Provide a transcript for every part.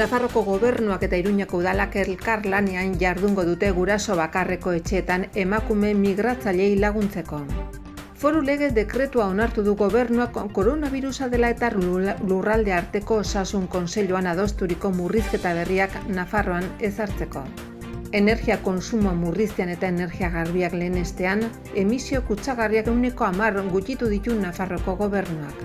Nafarroko gobernuak eta Iruñako udalak elkarlanean jardungo dute guraso bakarreko etxeetan emakume migratzaileei laguntzeko. Foru lege dekretua onartu du gobernuak koronavirusa dela eta lurralde arteko osasun kontseiluan adosturiko murrizketa berriak Nafarroan ezartzeko. Energia konsumo murriztean eta energia garbiak lehenestean, emisio kutsagarriak 10% gutxitu ditu Nafarroko gobernuak.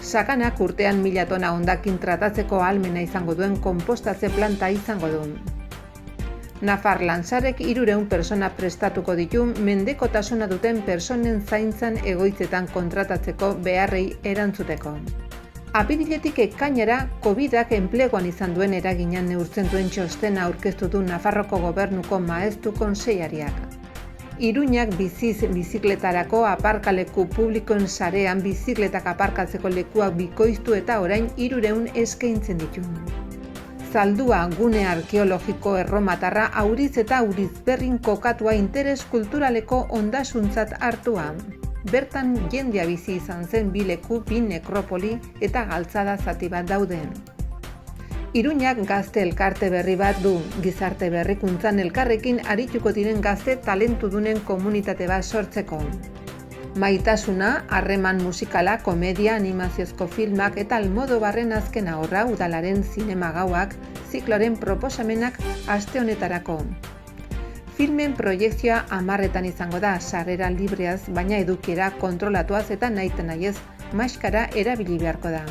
Sakanak urtean 1000 tona hondakin tratatzeko ahalmena izango duen konpostatze planta izango du. Nafar Lantzarek 300 persona prestatuko ditu mendekotasuna duten personen zaintzan egoitzetan kontratatzeko beharrei erantzuteko. Apiriletik ekainera, Covidak enpleguan izan duen eraginan neurtzen duen txostena aurkeztu du Nafarroko gobernuko maeztu kontseiariak. Iruñak bizikletarako aparkaleku publikoen sarean bizikletak aparkatzeko lekuak bikoiztu eta orain 300 eskaintzen ditu. Zaldua gune arkeologiko erromatarra Auriz eta Aurizberrin kokatua interes kulturaleko ondasuntzat hartua. Bertan jendea bizi izan zen 2 leku, 2 nekropoli eta galtzada zati bat daude. Iruñak gazte elkarte berri bat du, gizarte berrikuntzan elkarrekin arituko diren gazte talentudunen komunitate bat sortzeko. Maitasuna, harreman musikala, komedia, animaziozko filmak eta Almodobarren azken ahorra udalaren zinema gauak, zikloren proposamenak aste honetarako. Filmen proiekzioa 10etan izango da, sarrera libreaz, baina edukiera kontrolatuaz eta nahiten nahiez maskara erabili beharko da.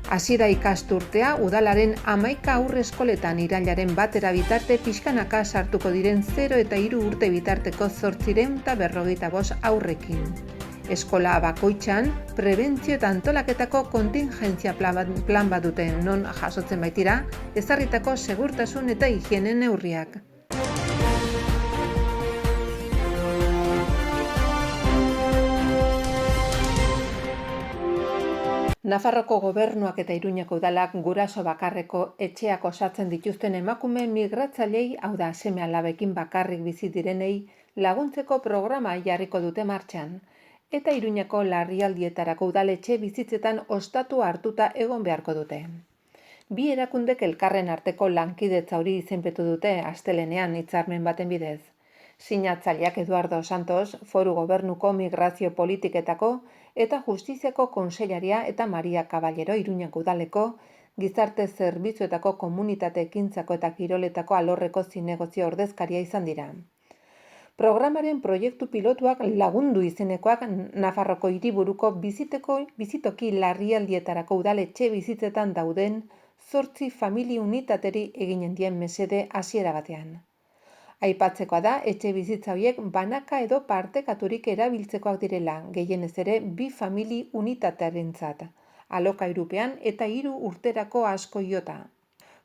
Hasiera ikasturtea udalaren 11 haurreskoletan irailaren 1 bitarte pixkanaka sartuko diren 0 eta 3 urte bitarteko 855 haurrekin. Eskola bakoitzan prebentzio eta antolaketako kontingentzia plan bat dute, non jasotzen baitira ezarritako segurtasun eta higiene neurriak. Nafarroko gobernuak eta Iruñako udalak guraso bakarreko etxeak osatzen dituzten emakume migratzaileei, hau da seme-alabekin bakarrik bizi direnei, laguntzeko programa jarriko dute martxan, eta Iruñako larrialdietarako udaletxe bizitzetan ostatu hartuta egon beharko dute. Bi erakundek elkarren arteko lankidetza hori izenpetu dute astelehenean hitzarmen baten bidez. Sinatzaileak Eduardo Santos, Foru Gobernuko Migrazio Politiketako eta Justiziako Kontseilaria eta Maria Caballero Iruñako udaleko gizarte zerbitzuetako komunitate ekintzako eta kiroletako alorreko zinegozio ordezkaria izan dira. Programaren proiektu pilotuak lagundu izenekoak Nafarroko hiriburuko bizitoki larrialdietarako udaletxe bizitzetan dauden 8 famili unitateri eginen dien mesede hasiera batean. Aipatzekoa da, etxe bizitza horiek banaka edo partekaturik erabiltzekoak direla, gehienez ere 2 famili unitatearentzat, alokairupean eta 3 urterako asko jota.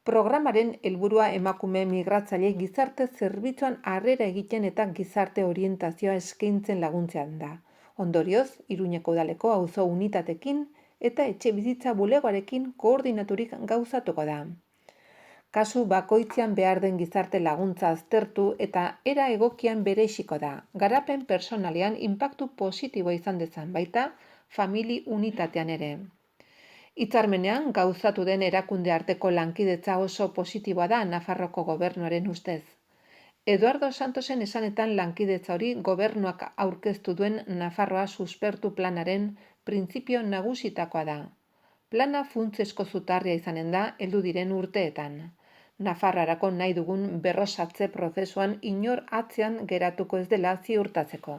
Programaren helburua emakume migratzaile gizarte zerbitzuan harrera egiten eta gizarte orientazioa eskaintzen laguntzean da. Ondorioz, Iruñeko udaleko auzo unitatekin eta etxe bizitza bulegoarekin koordinaturik gauzatuko da. Kasu bakoitzean behar den gizarte laguntza aztertu eta era egokian berexiko da. Garapen personalean inpaktu positiboa izan dezan, baita famili unitatean ere. Hitzarmenean gauzatu den erakunde arteko lankidetza oso positiboa da Nafarroko gobernuaren ustez. Eduardo Santosen esanetan lankidetza hori gobernuak aurkeztu duen Nafarroa suspertu planaren printzipio nagusitakoa da. Plana funtsezko zutarria izanen da heldu diren urteetan. Nafarrarako nahi dugun berrosatze prozesuan inor atzean geratuko ez dela ziurtatzeko.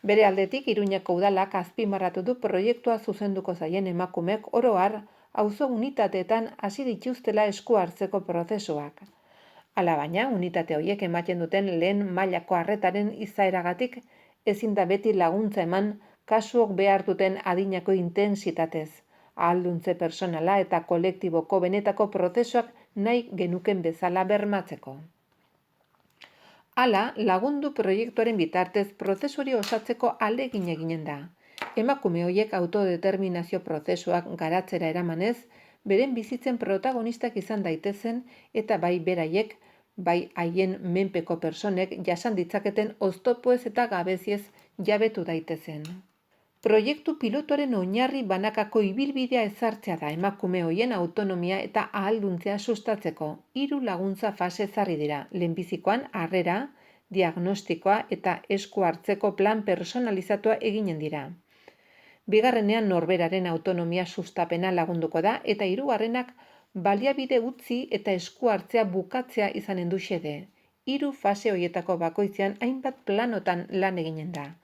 Bere aldetik Iruñako udalak azpimarratu du proiektua zuzenduko zaien emakumek oro har auzo unitateetan hasi dituztela esku hartzeko prozesuak. Alabaina, unitate horiek ematen duten lehen mailako arretaren izaeragatik ezin da beti laguntza eman kasuok behar duten adinako intentsitatez, ahalduntze personala eta kolektiboko benetako prozesuak nahi genuken bezala bermatzeko. Hala, lagundu proiektuaren bitartez prozesuri osatzeko ahalegin eginen da. Emakume horiek autodeterminazio prozesuak garatzera eramanez, beren bizitzen protagonistak izan daitezen eta bai beraiek, bai haien menpeko personek jasan ditzaketen oztopoez eta gabeziez jabetu daitezen. Proiektu pilotoren oinarri banakako ibilbidea ezartzea da emakume hoien autonomia eta ahalduntzea sustatzeko. 3 laguntza fase ezarri dira. Lehenbizikoan harrera, diagnostikoa eta esku hartzeko plan personalizatua eginen dira. Bigarrenean norberaren autonomia sustapena lagunduko da eta hirugarrenak baliabide utzi eta esku hartzea bukatzea izanen du xede. 3 fase horietako bakoitzean hainbat planotan lan eginen da.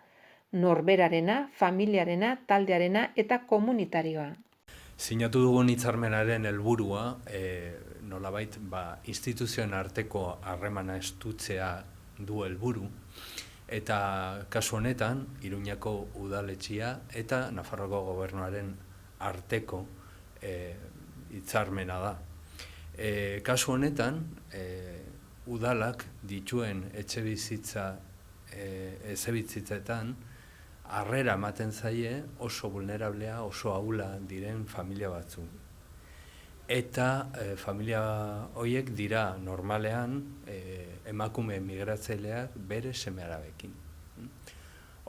Norberarena, familiarena, taldearena eta komunitarioa. Sinatu dugun hitzarmenaren helburua, nolabait, instituzioen arteko harremana estutzea du helburu, eta kasu honetan, Iruñako udaletxea eta Nafarroako gobernuaren arteko hitzarmena da. Kasu honetan, udalak dituen etxebizitzetan harrera ematen zaie oso vulnerablea, oso ahula diren familia batzu. Eta familia horiek dira normalean emakume migratzaileak bere seme-alabekin.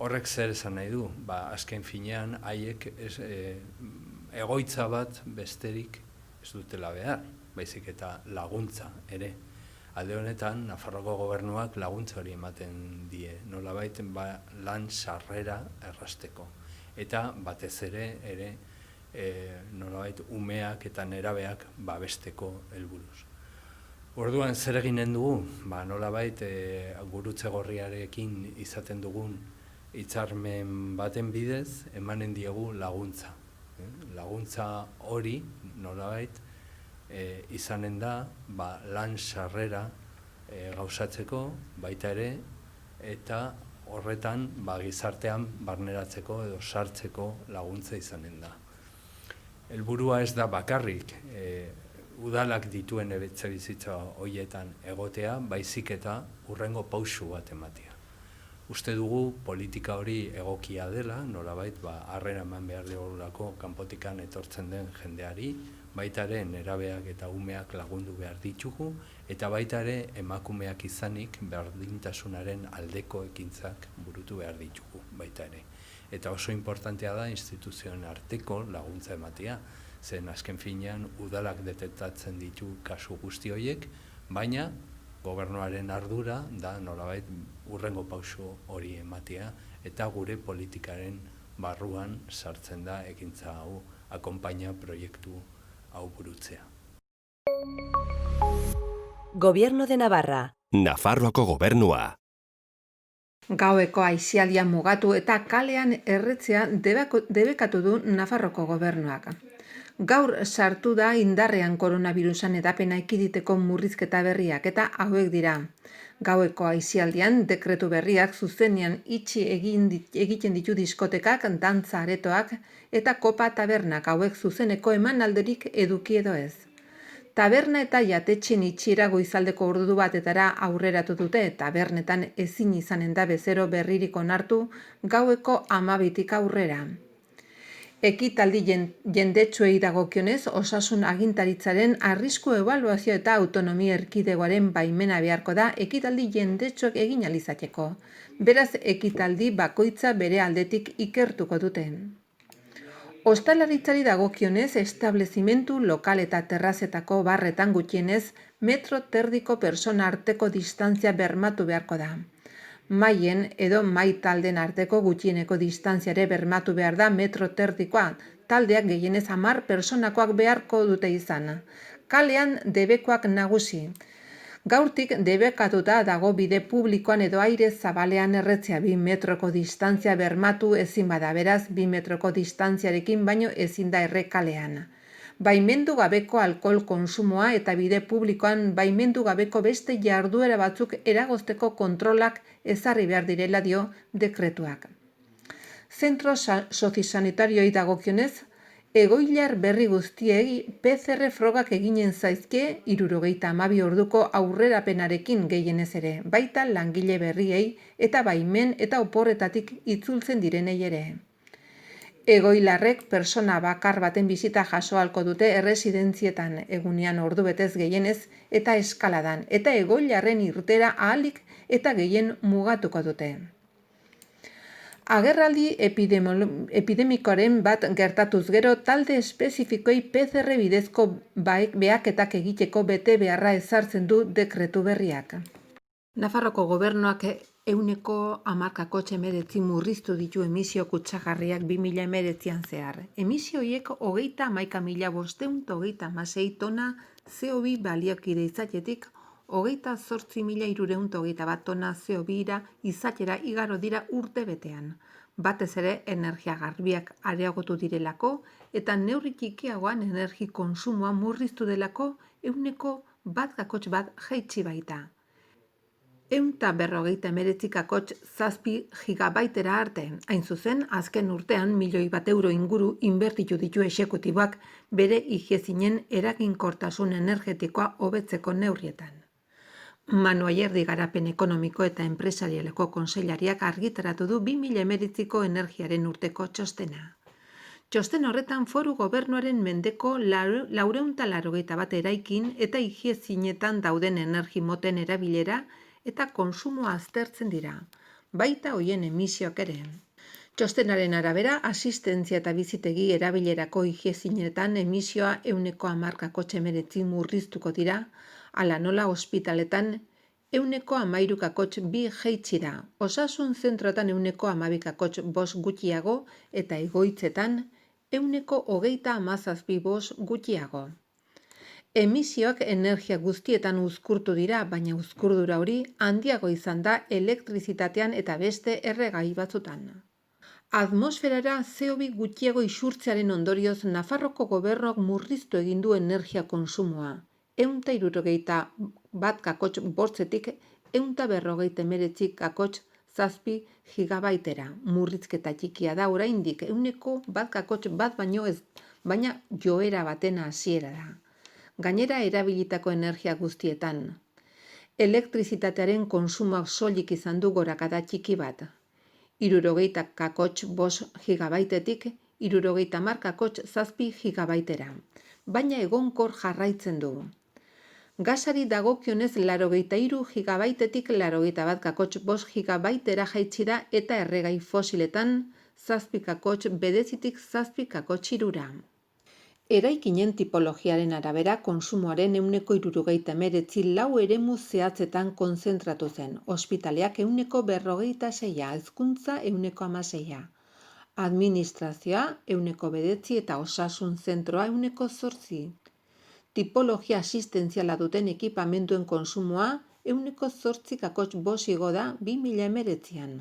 Horrek zer esan nahi du? Azken finean haiek egoitza bat besterik ez dutela behar, baizik eta laguntza ere. Alde honetan, Nafarroko gobernuak laguntza hori ematen die, nolabait lan sarrera errasteko. Eta batez ere nolabait umeak eta nerabeak babesteko helburuz. Orduan zer eginen dugu? Nolabait gurutze gorriarekin izaten dugun hitzarmen baten bidez emanen diegu laguntza. Laguntza hori nolabait izanen da lan sarrera gauzatzeko baita ere eta horretan gizartean barneratzeko edo sartzeko laguntza izanen da. Helburua ez da bakarrik udalak dituen etxebizitza horietan egotea, baizik eta hurrengo pausu bat ematea. Uste dugu politika hori egokia dela, nolabait harrera eman behar diogulako kanpotikan etortzen den jendeari, baita ere nerabeak eta umeak lagundu behar ditugu, eta baita ere emakumeak izanik berdintasunaren aldeko ekintzak burutu behar ditugu, baita ere. Eta oso importantea da instituzioen arteko laguntza ematea, zen azken finean udalak detektatzen ditu kasu guzti horiek, baina gobernuaren ardura da nolabait hurrengo pauso hori ematea eta gure politikaren barruan sartzen da ekintza hau akonpaina proiektu hau burutzea. Gobierno de Navarra. Nafarroako gobernua. Gaueko aisialdia mugatu eta kalean erretzea debekatu du Nafarroko gobernuak. Gaur sartu da indarrean koronavirusan edapena ekiditeko murrizketa berriak eta hauek dira. Gaueko aisialdian dekretu berriak zuzenean itxi egiten ditu diskotekak, dantza aretoak eta kopa tabernak hauek zuzeneko emanaldirik eduki edo ez. Taberna eta jatetxen itxiera goizaldeko ordu batetara aurreratu dute, tabernetan ezin izanen da bezero berririk onartu gaueko 12tik aurrera. Ekitaldi jendetsuei dagokionez, osasun agintaritzaren arrisku ebaluazio eta autonomia erkidegoaren baimena beharko da ekitaldi jendetsuak egin ahal izateko. Beraz, ekitaldi bakoitza bere aldetik ikertuko dute. Ostalaritzari dagokionez, establezimentu lokal eta terrazetako barretan gutxienez metro terdiko persona arteko distantzia bermatu beharko da. Maien edo mai talden arteko gutxieneko distantziare bermatu behar da metro terdikoa, taldeak gehienez 10 personakoak beharko dute izan. Kalean debekoak nagusi. Gaurtik debekatuta dago bide publikoan edo aire zabalean erretzea 2 metroko distantzia bermatu ezin bada, beraz 2 metroko distantziarekin baino ezin da errekalean. Baimendu gabeko alkohol konsumoa eta bide publikoan baimendu gabeko beste jarduera batzuk eragozteko kontrolak ezarri behar direla dio dekretuak. Zentro soziosanitarioei dagokionez, egoilar berri guztiei PCR frogak eginen zaizkie 72 orduko aurrerapenarekin gehienez ere, baita langile berriei eta baimen eta oporretatik itzultzen direnei ere. Egoilarrek persona bakar baten bisita jaso ahalko dute erresidentzietan egunean ordu betez gehienez eta eskaladan, eta egoilarren irtera ahalik eta gehien mugatuko dute. Agerraldi epidemikoaren bat gertatuz gero, talde espezifikoei PCR bidezko behaketak egiteko bete beharra ezartzen du dekretu berriak. Nafarroko gobernuak 10% murriztu ditu emisio kutsagarriak 2019an zehar. Emisio horiek 31.526 tona CO2 baliokide izatetik, 28.321 tona CO2 izatera igaro dira urte betean. Batez ere energia garbiak areagotu direlako eta neurri txikiagoan energi kontsumoa murriztu delako 1,1% jaitsi baita. 159,7 gigabaitera arte. Hain zuzen, azken urtean €1.000.000 inguru inbertitu ditu exekutiboak bere ihiezinen eraginkortasun energetikoa hobetzeko neurrietan. Manu Ayerdi Garapen Ekonomiko eta Enpresarialeko Kontseilariak argitaratu du 2019ko energiaren urteko txostena. Txosten horretan foru gobernuaren mendeko 481 eraikin eta ihiezinetan dauden energi moten erabilera eta konsumoa aztertzen dira, baita hoien emisioak ere. Txostenaren arabera, asistentzia eta bizitegi erabilerako ihiezinetan emisioa 10,19 murriztuko dira, hala nola ospitaletan 13,2 jaitsi da, osasun zentroetan 12,5 gutxiago eta egoitzetan 1,37 gutxiago. Emisioak energia guztietan uzkurtu dira, baina uzkurdura hori handiago izan da elektrizitatean eta beste erregai batzutan. Atmosferara CO2 gutxiago isurtzearen ondorioz Nafarroko gobernuak murriztu egin du energia kontsumoa. 161,8tik 159,7 gigabaitera. Murrizketa txikia da oraindik 1,1% baino ez, baina joera baten hasiera da. Gainera erabilitako energia guztietan. Elektrizitatearen kontsumoak soilik izan du gorakada txiki bat. 60,5 gigabaitetik 60,7 gigabaitera. Baina egonkor jarraitzen du. Gasari dagokionez 83 gigabaitetik 81,5 gigabaitera jaitsi da eta erregai fosiletan 7,9tik 7,3. Eraikinen tipologiaren arabera konsumoaren 69,9 lau eremu zehatzetan kontzentratu zen. Ospitaleak 46,, hezkuntza 16, administrazioa 9 eta osasun zentroa 8. Tipologia asistentziala duten ekipamenduen konsumoa 8,5 igo da 2019an.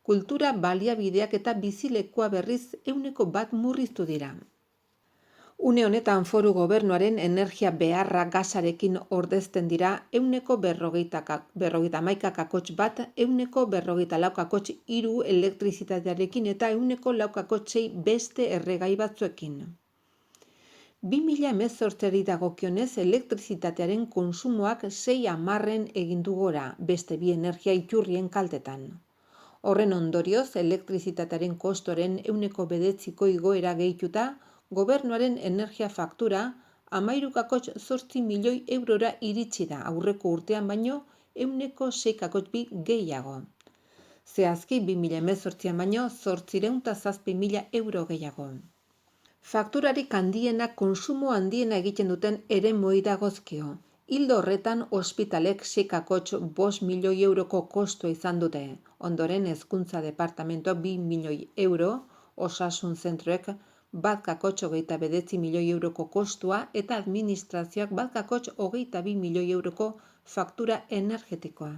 Kultura baliabideak eta bizilekua berriz 1% murriztu dira. Une honetan foru gobernuaren energia beharra gasarekin ordezten dira 1,51,1, 1,44,3 elektrizitatearekin eta 1,4,6 beste erregai batzuekin. 2018 dagokionez elektrizitatearen kontsumoak 6,10 egin du gora, beste bi energia iturrien kaltetan. Horren ondorioz, elektrizitatearen kostoaren 9,9ko igoera gehituta, gobernuaren energia faktura 13,8 milioi eurora iritsi da, aurreko urtean baino 6,2 gehiago. Zehazki 2018an baino 807.000 euro gehiago. Fakturarik handienak kontsumo handiena egiten duten eremuei dagozkio. Ildo horretan, ospitalek 6,5 milioi euroko kostua izan dute. Ondoren, hezkuntza departamentoa 2 milioi euro, osasun zentroek 1,29 milioi euroko kostua eta administrazioak 1,22 milioi euroko faktura energetikoa.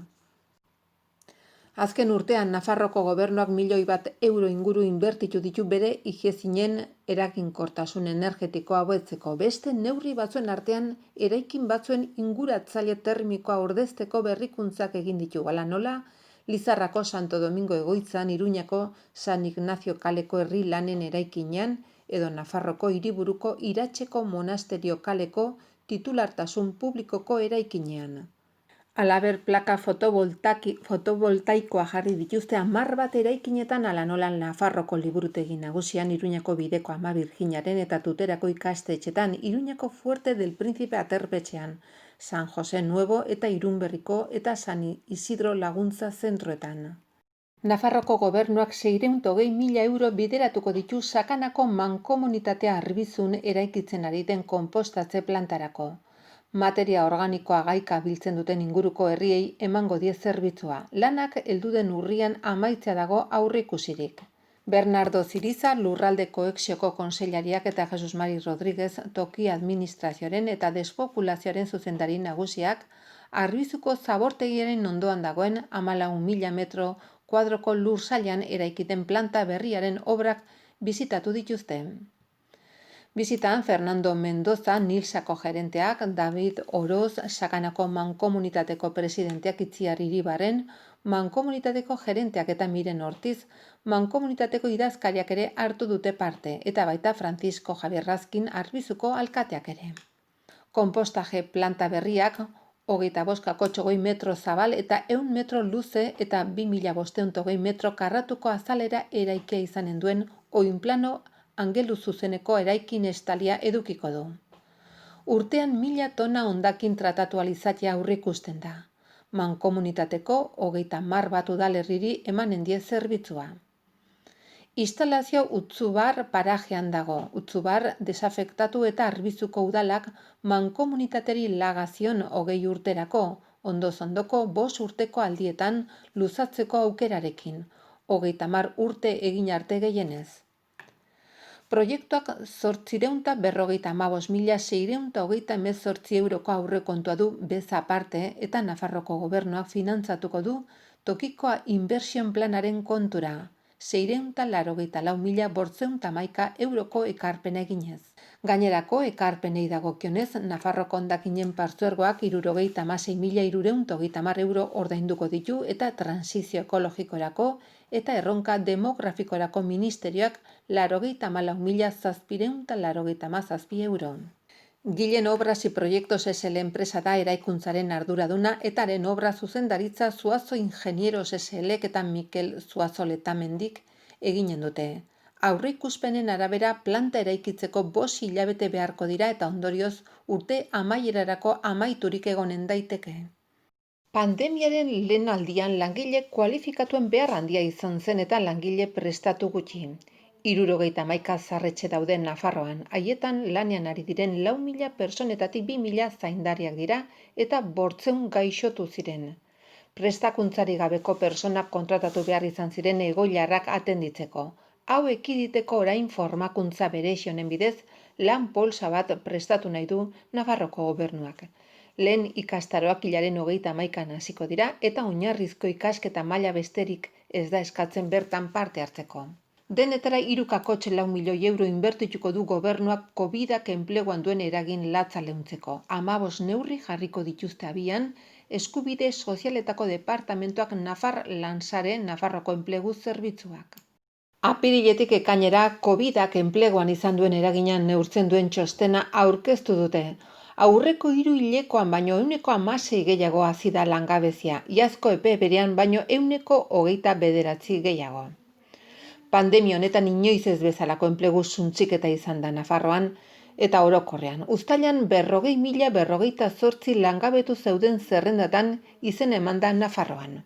Azken urtean, Nafarroko gobernuak €1.000.000 inguru inbertitu ditu bere ihiezinen eraginkortasun energetikoa hobetzeko. Beste neurri batzuen artean, eraikin batzuen inguratzaile termikoa ordezteko berrikuntzak egin ditu. Hala nola, Lizarrako Santo Domingo egoitzan, Iruñako San Ignacio kaleko herri lanen eraikinean, edo Nafarroko hiriburuko Iratzeko monasterio kaleko titulartasun publikoko eraikinean. Halaber, plaka fotovoltaikoa jarri dituzte 10 eraikinetan, hala nola Nafarroko liburutegi nagusian, Iruñako Bideko Ama Birjinaren eta Tuterako ikastetxetan, Iruñako Fuerte del Príncipe aterpetxean, San Jose Nuevo eta Irunberriko eta San Isidro laguntza zentroetan. Nafarroko gobernuak 620.000 euro bideratuko ditu Sakanako mankomunitatea Arbizun eraikitzen ari den konpostatze plantarako. Materia organikoa gaika biltzen duten inguruko herriei emango die zerbitzua. Lanak helduden urrian amaitzea dago aurreikusirik. Bernardo Ziriza Lurralde Kohezioko Kontseilariak eta Jesus Mari Rodríguez Toki Administrazioaren eta Despopulazioaren zuzendari nagusiak Arbizuko zabortegiaren ondoan dagoen 14.000 metro kuadroko lursailan eraikiten planta berriaren obrak bisitatu dituzte. Bisitan Fernando Mendoza Nilsako gerenteak, David Oroz Sakanako mankomunitateko presidenteak Itziar Iribarren, mankomunitateko gerenteak eta Miren Ortiz, mankomunitateko idazkariak ere hartu dute parte, eta baita Francisco Javier Raskin Arbizuko alkateak ere. Konpostaje planta berriak 25,8 metro zabal eta 100 metro luze eta 2.520 metro karratuko azalera eraikia izanen duen oinplano angelu zuzeneko eraikin estalia edukiko du. Urtean 1.000 tona hondakin tratatu alizatia aurreikusten da. Mankomunitateko 30 bat udalerriri emanen die zerbitzua. Instalazio Utzubar parajean dago. Utzubar desafektatu eta Arbizuko udalak mankomunitateri lagazion 20 urterako, ondoko 5 urteko aldietan luzatzeko aukerarekin, 30 urte egin arte gehienez. Proiektuak 855.628 euroko aurrekontua du bez aparte eta Nafarroko gobernuak finantzatuko du tokikoa inbersion planaren kontura. 684.511 euroko ekarpena eginez. Gainerako ekarpenei dagokionez, Nafarroko hondakinen partzuergoak 76.330 euro ordainduko ditu eta transizio ekologikorako eta erronka demografikorako ministerioak 84.787 euro. Gilen Obras y Proyectos SL enpresa da eraikuntzaren arduraduna eta haren obra zuzendaritza Zuazo Ingenieros SLek eta Mikel Zuazo Letamendik eginen dute. Aurreikuspenen arabera planta eraikitzeko 5 hilabete beharko dira eta ondorioz urte amaierarako amaiturik egonen daiteke. Pandemiaren lehen aldian langile kualifikatuen behar handia izan zen eta langile prestatu gutxi. 71 zarretxe dauden Nafarroan, haietan lanean ari diren 4.000 personetatik 2.000 zaindariak dira eta 800 gaixotu ziren. Prestakuntzari gabeko personak kontratatu behar izan ziren egoilarrak atenditzeko. Hau ekiditeko orain formakuntza berexionen bidez lan polsa bat prestatu nahi du Nafarroko gobernuak. Lehen ikastaroak hilaren 31an hasiko dira eta oinarrizko ikasketa maila besterik ez da eskatzen bertan parte hartzeko. Denetara 3,4 milioi euro inbertituko du gobernuak COVID-ak enpleguan duen eragin latza leuntzeko. 15 neurri jarriko dituzte abian, eskubide sozialetako departamentuak Nafar Lansare Nafarroko enplegu zerbitzuak. Apiriletik ekainera COVID-ak enpleguan izan duen eraginan neurtzen duen txostena aurkeztu dute. Aurreko 3 hilekoan baino 1,6 gehiago hazi da langabezia, iazko epe berean baino 1,29 gehiago. Pandemia honetan inoiz ez bezalako enplegu suntsiketa izan da Nafarroan eta orokorrean. Uztailan 40.048 langabetu zeuden zerrendatan izen eman da Nafarroan.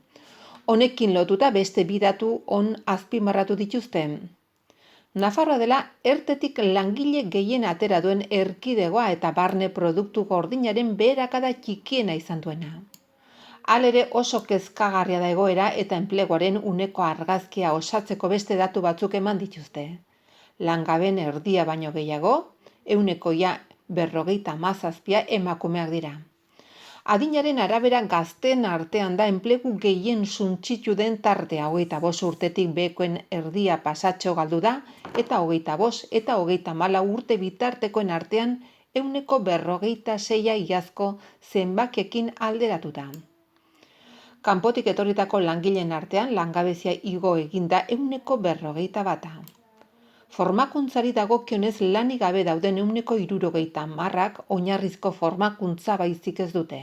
Honekin lotuta beste 2 datu on azpimarratu dituzte. Nafarroa dela ertetik langile gehien atera duen erkidegoa eta barne produktu gordinaren beherakada txikiena izan duena. Halere oso kezkagarria da egoera eta enpleguaren uneko argazkia osatzeko beste datu batzuk eman dituzte. Langaben erdia baino gehiago, 47% emakumeak dira. Adinaren arabera gazteen artean da enplegu gehien suntsitu den tartea, 25 urtetik behekoen erdia pasatxo galdu da eta 25 eta 34 urte bitartekoen artean 46% iazko zenbakiekin alderatuta. Kanpotik etorritako langileen artean langabezia igo eginda 41%. Formakuntzari dagokionez lanik gabe dauden 70%ak oinarrizko formakuntza baizik ez dute.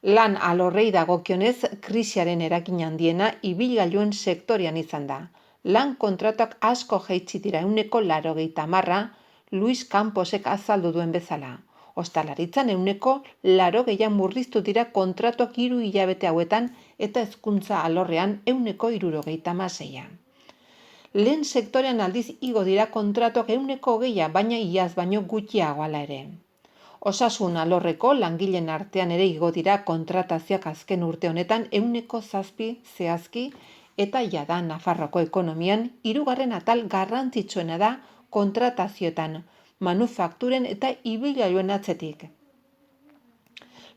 Lan alorrei dagokionez krisiaren eragin handiena ibilgailuen sektorean izan da. Lan kontratuak asko jaitsi dira 80%, Luis Camposek azaldu duen bezala. Ostalaritzan 80% murriztu dira kontratuak 3 hilabete hauetan eta hezkuntza alorrean 76%. Lehen sektorean aldiz igo dira kontratuak 20%, baina iaz baino gutxiago hala ere. Osasun alorreko langileen artean ere igo dira kontratazioak azken urte honetan 7% zehazki, eta jada Nafarroako ekonomian 3. atal garrantzitsuena da kontratazioetan, manufakturen eta ibilgailuen atzetik.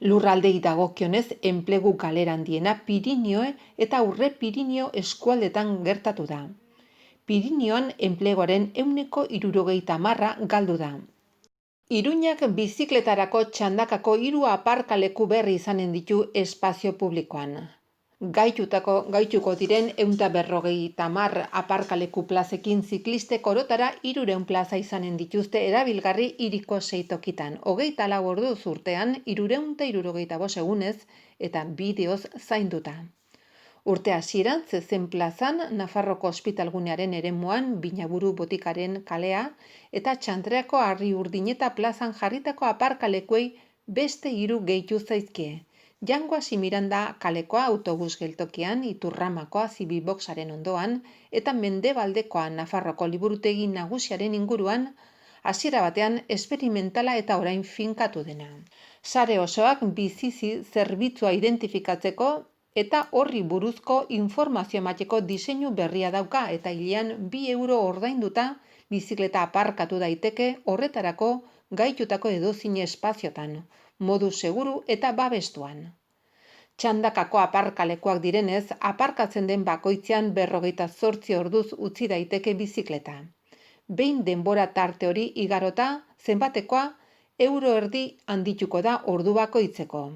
Lurraldei dagokionez, enplegu galera handiena Pirinio eta Aurre Pirinio eskualdetan gertatu da. Pirinioan enpleguaren 60% galdu da. Iruñak bizikletarako txandakako 3 aparkaleku berri izanen ditu espazio publikoan. Gaituko diren 150 aparkaleku plazekin ziklistek orotara 300 plaza izanen dituzte erabilgarri hiriko 6 tokitan. 24 orduz urtean 375 egunez eta bideoz zainduta. Urte hasieran zezen plazan Nafarroko ospitalgunearen eremuan Binaburu botikaren kalea eta Txantreako Harri Urdineta plazan jarritako aparkalekuei beste 3 gehitu zaizkie. Jangoasi Miranda kalekoa autobus geltokian, Iturramakoa Zibiboxaren ondoan eta Mendebaldekoa Nafarroko liburutegi nagusiaren inguruan, hasiera batean esperimentala eta orain finkatu dena. Sare osoak bizizi zerbitzua identifikatzeko eta horri buruzko informazio emateko diseinu berria dauka eta hilean 2 euro ordainduta bizikleta aparkatu daiteke horretarako gaitutako edozein espaziotan, modu seguru eta babestuan. Txandakako aparkalekuak direnez, aparkatzen den bakoitzean 48 orduz utzi daiteke bizikleta. Behin denbora tarte hori igarota, zenbatekoa €1 handituko da ordu bakoitzeko.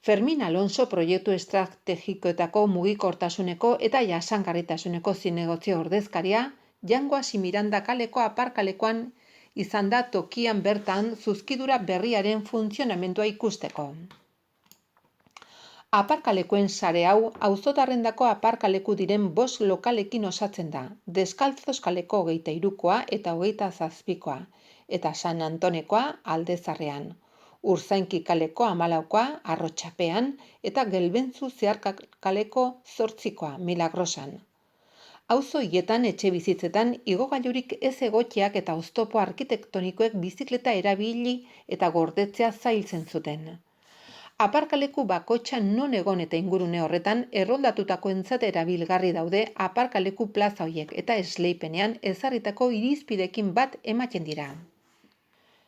Fermin Alonso proiektu estrategikoetako mugikortasuneko eta jasangarritasuneko zinegotzi ordezkaria, Jangoasi Miranda kaleko aparkalekuan izan da tokian bertan zuzkidura berriaren funtzionamendua ikusteko. Aparkalekuen sare hau auzotarrendako aparkaleku diren 5 lokalekin osatzen da, Deskaltzos kaleko 23koa eta 27koa, eta San Antonekoa Aldezarrean, Urzainki kaleko 14koa Arrotxapean eta Gelbentzu Zeharka kaleko 8koa Milagrosan. Auzo hietan etxe bizitzetan igogailurik ez egokiak eta oztopo arkitektonikoek bizikleta erabili eta gordetzea zailtzen zuten. Aparkaleku bakoitza non egon eta ingurune horretan erroldatutakoentzat erabilgarri daude aparkaleku plaza horiek eta esleipenean ezarritako irizpideekin bat ematen dira.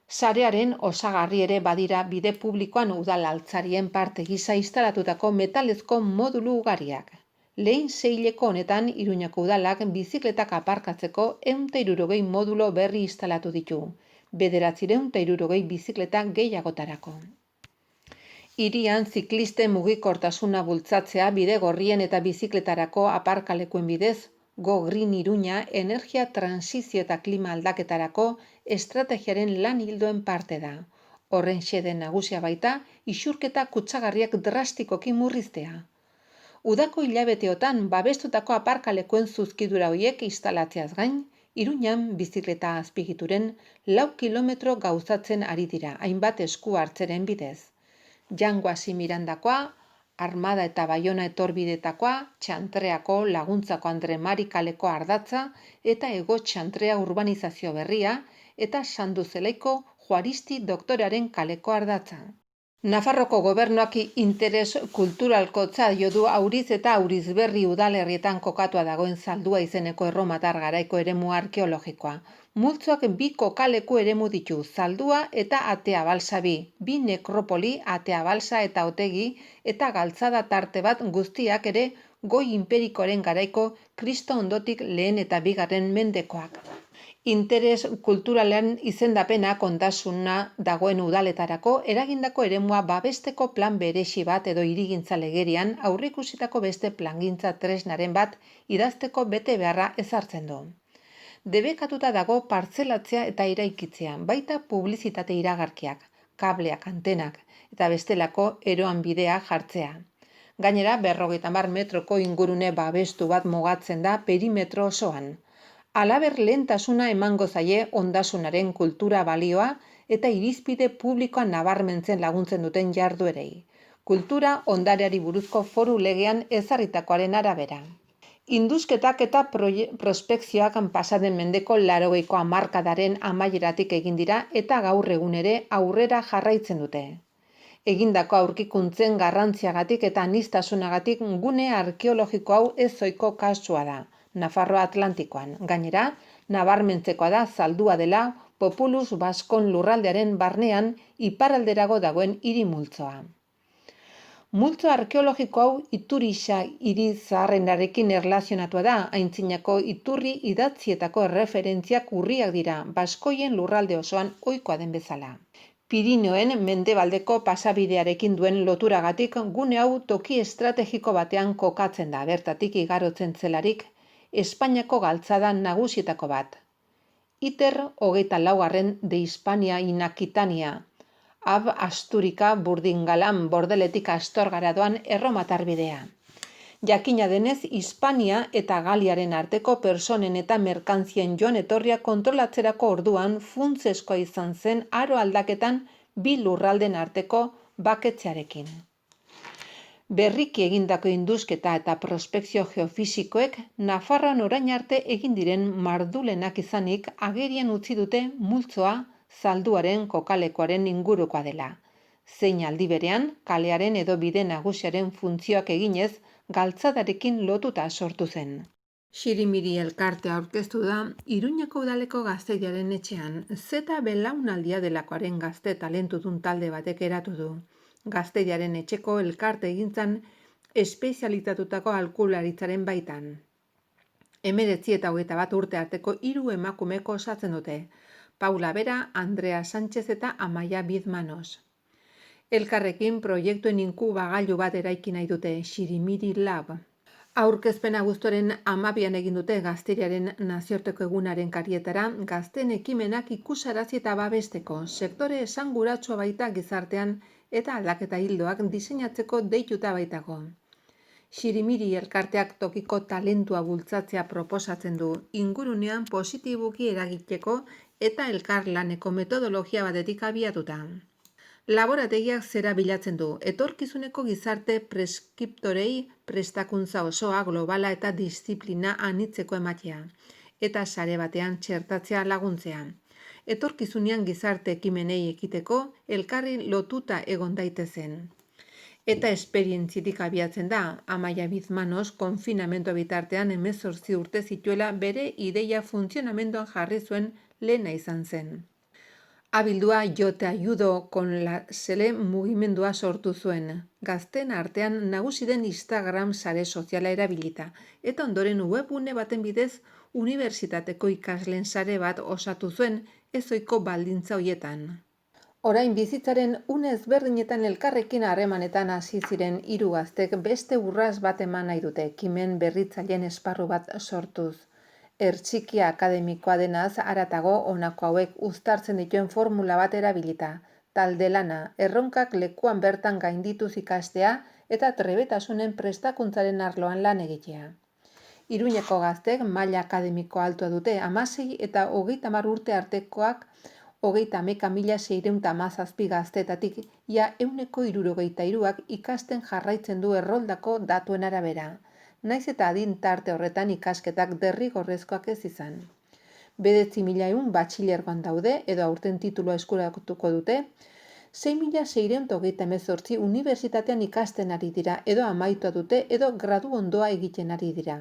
Sarearen osagarri ere badira bide publikoan udal altzarien parte gisa instalatutako metalezko modulu ugariak. Lehen seileko honetan Iruñako udalak bizikletak aparkatzeko 160 modulo berri instalatu ditu, 960 bizikleta gehiagotarako. Hirian ziklisten mugikortasuna bultzatzea bidegorrien eta bizikletarako aparkalekuen bidez, Go Green Iruña energia transizio eta klima aldaketarako estrategiaren lan ildoen parte da. Horren xede nagusia baita, isurketa kutsagarriak drastikoki murriztea. Udako hilabeteotan babestutako aparkalekuen zuzkidura horiek instalatzeaz gain, Iruñan bizikleta azpigituren 4 kilometro gauzatzen ari dira, hainbat esku hartzeren bidez. Jangoasi Mirandakoa, Armada eta Baiona etorbidetakoa, Txantreako Laguntzako Andre Mari kaleko Ardatza eta Ego Txantrea urbanizazio berria eta Sanduzelaiko Juaristi doktoraren kaleko Ardatza. Nafarroko gobernuak interes kulturalkotza jo du Auriz eta Aurizberri udalerrietan kokatua dagoen Zaldua izeneko erromatar garaiko eremu arkeologikoa. Multzoak 2 kokaleku eremu ditu, Zaldua eta Atea Balsa 2, 2 nekropoli, Atea Balsa eta Otegi eta galtzada tarte bat guztiak ere Goi Inperikoaren garaiko Kristo ondotik lehen eta 2. mendekoak. Interes kulturalean izendapenak ondasuna dagoen udaletarako eragindako eremua babesteko plan berezi bat edo hirigintza legerian aurreikusitako beste plangintza tresnaren bat idazteko bete beharra ezartzen du. Debekatuta dago partzelatzea eta eraikitzea, baita publizitate iragarkiak, kableak, antenak eta bestelako eroan bidea jartzea. Gainera, 50 metroko ingurune babestu bat mugatzen da perimetro osoan. Halaber lehentasuna emango zaie ondasunaren kultura balioa eta irizpide publikoan nabarmentzen laguntzen duten jarduerei. Kultura ondareari buruzko foru legean ezarritakoaren arabera. Indusketak eta prospekzioak pasaden mendeko 80ko hamarkadaren amaieratik egin dira eta gaur egun ere aurrera jarraitzen dute. Egindako aurkikuntzen garrantziagatik eta aniztasunagatik gune arkeologiko hau ez ohiko kasua da, Nafarroa Atlantikoan. Gainera, nabarmentzekoa da Zaldua dela Populus Baskon lurraldearen barnean iparralderago dagoen hiri multzoa. Multzo arkeologiko hau Iturixa hiri zaharrenarekin erlazionatua da, aintzinako iturri idatzietako erreferentziak urriak dira, baskoien lurralde osoan ohikoa den bezala. Pirineoen mendebaldeko pasabidearekin duen loturagatik gune hau toki estrategiko batean kokatzen da, bertatik igarotzen zelarik Espainiako galtzada nagusietako bat. Iter 24 de Hispania Inakitania, Ab Asturika Burdingalan Bordeletik Astorgara doan erromatar bidea. Jakina denez, Hispania eta Galiaren arteko personen eta merkantzien joan etorria kontrolatzerako orduan funtsezkoa izan zen aro aldaketan bi lurralden arteko baketzearekin. Berriki egindako indusketa eta prospekzio geofisikoek Nafarroan orain arte egin diren mardulenak izanik agerian utzi dute multzoa Zalduaren kokalekoaren ingurukoa dela. Zein aldi berean, kalearen edo bide nagusiaren funtzioak eginez, galtzadarekin lotuta sortu zen. Xirimiri elkartea aurkeztu da Iruñeko udaleko gaztediaren etxean, zeta belaunaldia delakoaren gazte talentudun talde batek eratu du. Gaztediaren etxeko elkarte egintzan espezialitatutako aholkularitzaren baitan. 19 eta 21 urte arteko 3 emakumeko osatzen dute, Paula Bera, Andrea Sánchez eta Amaia Bizmanos. Elkarrekin proiektuen inkubagailu bat eraiki nahi dute, Xirimiri Lab. Aurkezpena abuztuaren 12an egin dute Gazteriaren nazioarteko egunaren karietara, gazteen ekimenak ikusarazi eta babesteko, sektore esanguratsua baita gizartean eta aldaketa hildoak diseinatzeko deituta baitago. Xirimiri elkarteak tokiko talentua bultzatzea proposatzen du, ingurunean positiboki eragiteko eta elkarlaneko metodologia batetik abiatuta. Laborategiak zera bilatzen du, etorkizuneko gizarte preskriptorei prestakuntza osoa, globala eta disiplina anitzeko ematea, eta sare batean txertatzea laguntzea. Etorkizunean gizarte ekimenei ekiteko elkarri lotuta egon daitezen. Eta esperientzitik abiatzen da, Amaia Bizmanos konfinamendu bitartean 18 urte zituela bere ideia funtzionamenduan jarri zuen lehena izan zen. Abildua Yo te ayudo con la sele mugimendua sortu zuen, gazten artean nagusi den Instagram sare soziala erabilita, eta ondoren webgune baten bidez unibertsitateko ikasleen sare bat osatu zuen ezoiko baldintza hoietan. Orain bizitzaren une ezberdinetan elkarrekin harremanetan hasi ziren 3 gaztek beste urrats bat eman nahi dute, ekimen berritzaileen esparru bat sortuz. Ertxikia akademikoa denaz haratago honako hauek uztartzen dituen formula bat erabilita, talde lana, erronkak lekuan bertan gaindituz ikastea eta trebetasunen prestakuntzaren arloan lan egitea. Iruñeko gaztek maila akademiko altua dute, 16 eta 30 urte artekoak 30.617 gazteetatik ia 163ak ikasten jarraitzen du erroldako datuen arabera. Naiz eta adin tarte horretan ikasketak derrigorrezkoak ez izan. 9.100 batxilergoan daude edo aurten titulua eskuratuko dute, 6.638 unibertsitatean ikasten ari dira edo amaitua dute edo gradu ondoa egiten ari dira.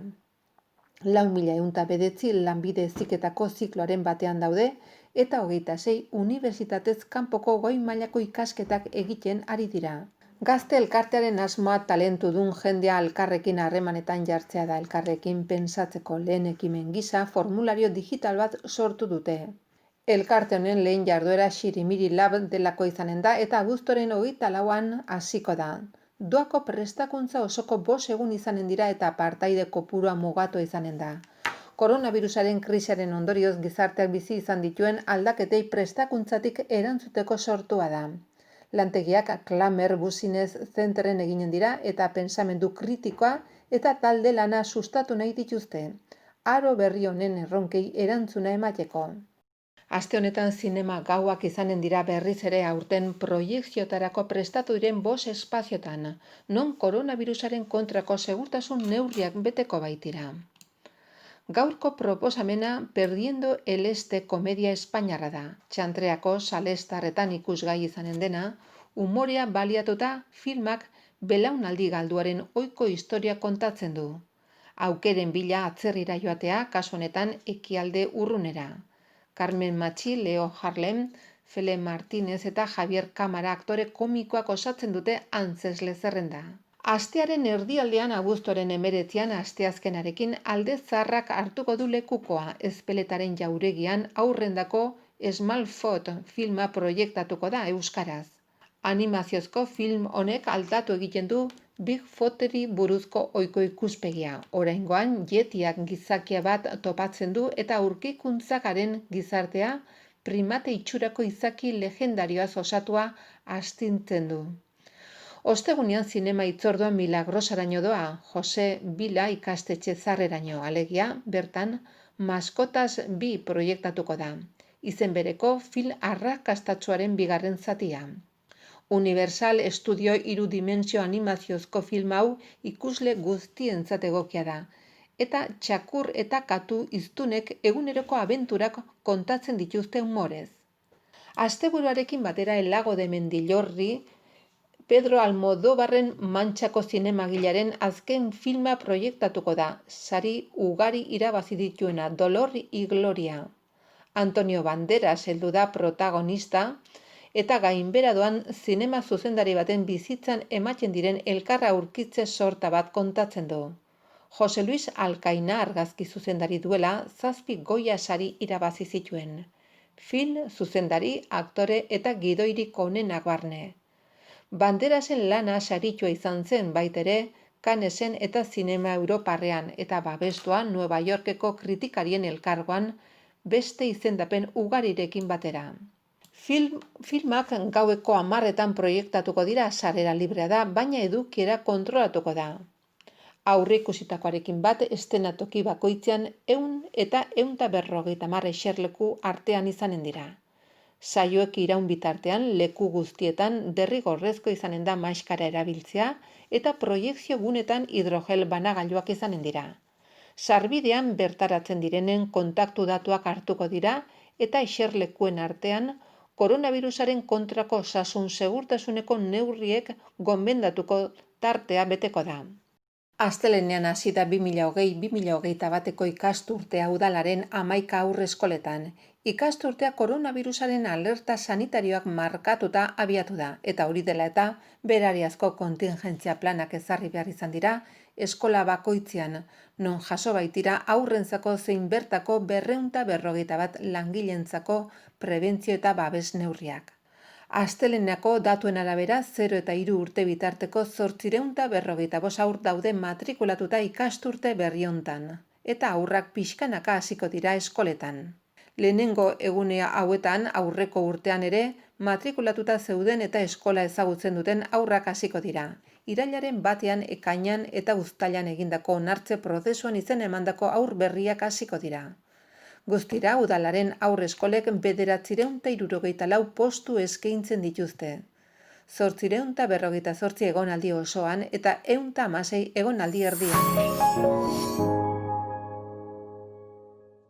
4.109 lanbide heziketako zikloaren batean daude eta 26 unibertsitatez kanpoko goi mailako ikasketak egiten ari dira. Gazte elkartearen asmoa talentudun jendea elkarrekin harremanetan jartzea da, elkarrekin pentsatzeko lehen ekimen gisa formulario digital bat sortu dute. Elkarte honen lehen jarduera Xirimiri Lab delako izanen da eta abuztuaren 24an hasiko da. Doako prestakuntza osoko 5 egun izanen dira eta partaide kopurua mugatua izanen da. Koronavirusaren krisiaren ondorioz gizarteak bizi izan dituen aldaketei prestakuntzatik erantzuteko sortua da. Lantegiak Klamer Business Centeren eginen dira eta pentsamendu kritikoa eta talde lana sustatu nahi dituzte, aro berri honen erronkei erantzuna emateko. Aste honetan zinema gauak izanen dira berriz ere aurten proiekziotarako prestatu diren 5 espaziotan, non koronavirusaren kontrako segurtasun neurriak beteko baitira. Gaurko proposamena Perdiendo el Este komedia espainiarra da. Txantreako salestarretan ikusgai izanen dena, umorea baliatuta filmak belaunaldi galduaren ohiko historia kontatzen du. Aukeren bila atzerrira joatea, kasu honetan ekialde urrunera. Carmen Machi, Leo Harlem, Fele Martínez eta Javier Kamara aktore komikoak osatzen dute antzesle zerrenda. Astearen erdialdean abuztuaren 19 asteazkenarekin alde zaharrak hartuko du lekukoa, Ezpeletaren jauregian aurrendako Smalfot filma proiektatuko da euskaraz. Animaziozko film honek aldatu egiten du Bigfooteri buruzko ohiko ikuspegia. Oraingoan yetiak gizakia bat topatzen du eta aurkikuntzakaren gizartea primate itxurako izaki legendarioaz osatua astintzen du. Ostegunean zinema hitzordua Milagrosaraino doa, Jose Bila ikastetxe zarreraino, alegia, bertan Maskotas 2 proiektatuko da, izen bereko film arrakastatsuaren bigarren zatia. Universal Studio 3 dimentsio animaziozko film hau ikusle guztientzat egokia da, eta txakur eta katu hiztunek eguneroko abenturak kontatzen dituzte humorez. Asteburuarekin batera El lago de Mendillorri, Pedro Almodóvarren Mantxako zinemagilaren azken filma proiektatuko da, sari ugari irabazi dituena, Dolor y Gloria. Antonio Banderas heldu da protagonista, eta gainbera doan zinema zuzendari baten bizitzan ematen diren elkarra aurkitze sorta bat kontatzen du. Jose Luis Alkaina argazki zuzendari duela 7 Goya sari irabazi zituen. Film, zuzendari, aktore eta gidoirik onenak barne. Banderasen lana saritua izan zen baitere, Canesen eta zinema europarrean eta babestua Nueva Yorkeko kritikarien elkargoan beste izendapen ugarirekin batera. Filmak gaueko 10etan proiektatuko dira, sarrera librea da, baina edukiera kontrolatuko da. Aurreikusitakoarekin bat eszenatoki bakoitzean 100 eta 150 eserleku artean izanen dira. Saioek iraun bitartean leku guztietan derrigorrezko izanen da maskara erabiltzea eta proiekzio gunetan hidrogel banagailuak izanen dira. Sarbidean bertaratzen direnen kontaktu datuak hartuko dira eta eserlekuen artean koronavirusaren kontrako osasun segurtasuneko neurriek gonbendatuko tartea beteko da. Astelehenean hasi da 2020-2021 ikasturtea udalaren 11 haurreskoletan. Ikasturtea koronavirusaren alerta sanitarioak markatuta abiatu da, eta hori dela eta berariazko kontingentzia planak ezarri behar izan dira eskola bakoitzean, non jaso baitira aurrentzako zein bertako 251 langileentzako prebentzio eta babes neurriak. Asteleheneko datuen arabera 0 eta 3 urte bitarteko 855 haur daude matrikulatuta ikasturte berri hontan, eta haurrak pixkanaka hasiko dira eskoletan. Lehenengo egunea hauetan aurreko urtean ere matrikulatuta zeuden eta eskola ezagutzen duten haurrak hasiko dira. Irailaren 1ean, ekainean eta uztailan egindako onartze prozesuan izen emandako haur berriak hasiko dira. Guztira, udalaren haurreskolek 964 postu eskaintzen dituzte. 858 egonaldi osoan eta 116 egonaldi erdian.